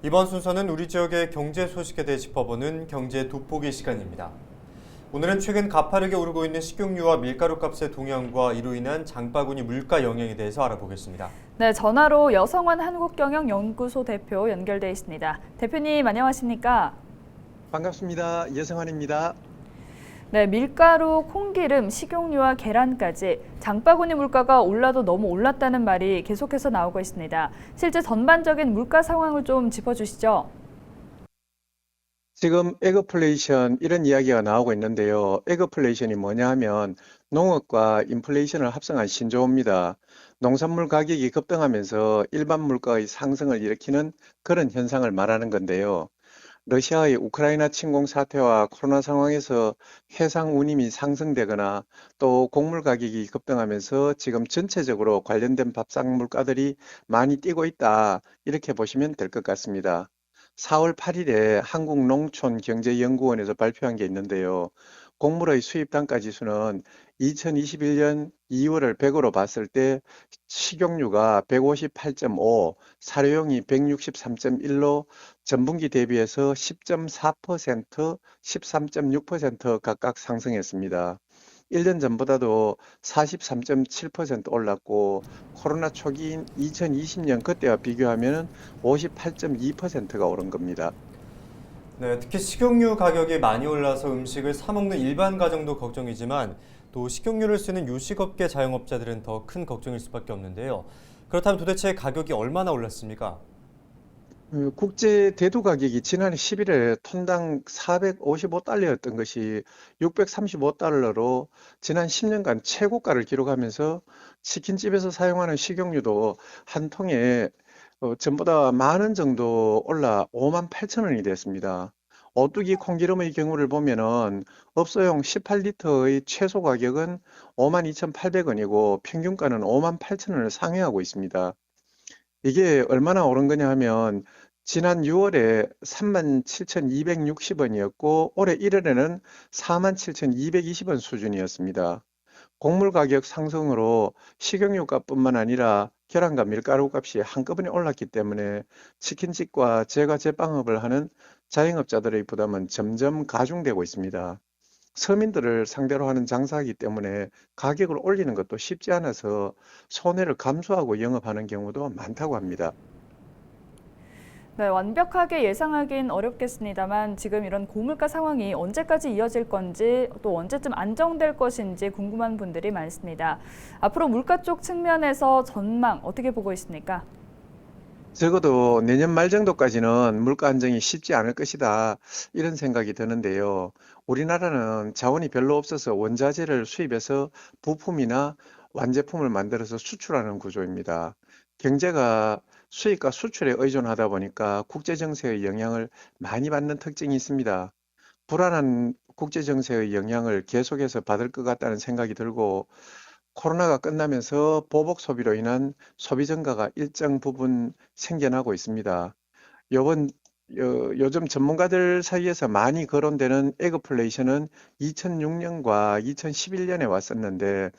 이번 순서는 우리 지역의 경제 소식에 대해 짚어보는 경제 돋보기 시간입니다. 오늘은 최근 가파르게 오르고 있는 식용유와 밀가루 값의 동향과 이로 인한 장바구니 물가 영향에 대해서 알아보겠습니다. 네, 전화로 여성환 한국경영연구소 대표 연결돼 있습니다. 대표님 안녕하십니까? 반갑습니다. 여성환입니다. 네, 밀가루, 콩기름, 식용유와 계란까지 장바구니 물가가 올라도 너무 올랐다는 말이 계속해서 나오고 있습니다. 실제 전반적인 물가 상황을 좀 짚어주시죠. 지금 에그플레이션 이런 이야기가 나오고 있는데요. 에그플레이션이 뭐냐 하면 농업과 인플레이션을 합성한 신조어입니다. 농산물 가격이 급등하면서 일반 물가의 상승을 일으키는 그런 현상을 말하는 건데요. 러시아의 우크라이나 침공 사태와 코로나 상황에서 해상 운임이 상승되거나 또 곡물 가격이 급등하면서 지금 전체적으로 관련된 밥상 물가들이 많이 뛰고 있다. 이렇게 보시면 될 것 같습니다. 4월 8일에 한국농촌경제연구원에서 발표한 게 있는데요. 곡물의 수입 단가 지수는 2021년 2월을 100으로 봤을 때 식용유가 158.5, 사료용이 163.1로 전분기 대비해서 10.4%, 13.6% 각각 상승했습니다. 1년 전보다도 43.7% 올랐고 코로나 초기인 2020년 그때와 비교하면 58.2%가 오른 겁니다. 네, 특히 식용유 가격이 많이 올라서 음식을 사 먹는 일반 가정도 걱정이지만 또 식용유를 쓰는 요식업계 자영업자들은 더 큰 걱정일 수밖에 없는데요. 그렇다면 도대체 가격이 얼마나 올랐습니까? 국제 대두 가격이 지난해 11월에 톤당 455달러였던 것이 635달러로 지난 10년간 최고가를 기록하면서 치킨집에서 사용하는 식용유도 한 통에 전보다 만 원 정도 올라 5만 8천 원이 됐습니다. 오뚜기 콩기름의 경우를 보면은 업소용 18리터의 최소 가격은 5만 2,800원이고 평균가는 5만 8천 원을 상회하고 있습니다. 이게 얼마나 오른 거냐 하면 지난 6월에 37,260원이었고 올해 1월에는 47,220원 수준이었습니다. 곡물 가격 상승으로 식용유 값뿐만 아니라 계란과 밀가루 값이 한꺼번에 올랐기 때문에 치킨집과 제과 제빵업을 하는 자영업자들의 부담은 점점 가중되고 있습니다. 서민들을 상대로 하는 장사이기 때문에 가격을 올리는 것도 쉽지 않아서 손해를 감수하고 영업하는 경우도 많다고 합니다. 네, 완벽하게 예상하긴 어렵겠습니다만 지금 이런 고물가 상황이 언제까지 이어질 건지 또 언제쯤 안정될 것인지 궁금한 분들이 많습니다. 앞으로 물가 쪽 측면에서 전망 어떻게 보고 있습니까? 적어도 내년 말 정도까지는 물가 안정이 쉽지 않을 것이다. 이런 생각이 드는데요. 우리나라는 자원이 별로 없어서 원자재를 수입해서 부품이나 완제품을 만들어서 수출하는 구조입니다. 경제가 수입과 수출에 의존하다 보니까 국제 정세의 영향을 많이 받는 특징이 있습니다. 불안한 국제 정세의 영향을 계속해서 받을 것 같다는 생각이 들고 코로나가 끝나면서 보복 소비로 인한 소비 증가가 일정 부분 생겨나고 있습니다. 요번 요즘 전문가들 사이에서 많이 거론되는 에그플레이션은 2006년과 2011년에 왔었는데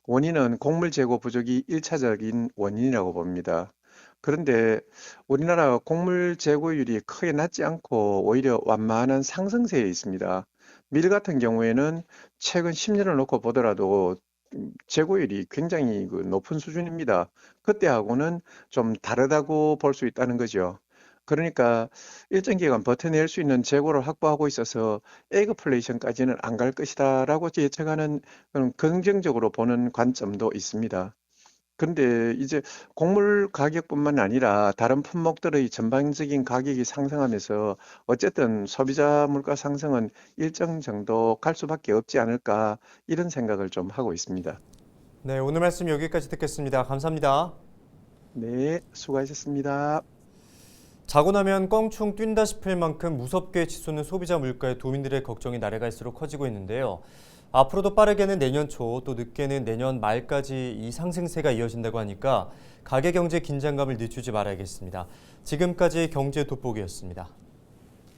원인은 곡물 재고 부족이 1차적인 원인이라고 봅니다. 그런데 우리나라 곡물 재고율이 크게 낮지 않고 오히려 완만한 상승세에 있습니다. 밀 같은 경우에는 최근 10년을 놓고 보더라도 재고율이 굉장히 높은 수준입니다. 그때하고는 좀 다르다고 볼 수 있다는 거죠. 그러니까 일정 기간 버텨낼 수 있는 재고를 확보하고 있어서 에그플레이션까지는 안 갈 것이다라고 예측하는 그런 긍정적으로 보는 관점도 있습니다. 그런데 이제 곡물 가격뿐만 아니라 다른 품목들의 전반적인 가격이 상승하면서 어쨌든 소비자 물가 상승은 일정 정도 갈 수밖에 없지 않을까 이런 생각을 좀 하고 있습니다. 네, 오늘 말씀 여기까지 듣겠습니다. 감사합니다. 네, 수고하셨습니다. 자고 나면 껑충 뛴다 싶을 만큼 무섭게 치솟는 소비자 물가에 도민들의 걱정이 날에 갈수록 커지고 있는데요. 앞으로도 빠르게는 내년 초, 또 늦게는 내년 말까지 이 상승세가 이어진다고 하니까 가계 경제 긴장감을 늦추지 말아야겠습니다. 지금까지 경제 돋보기였습니다.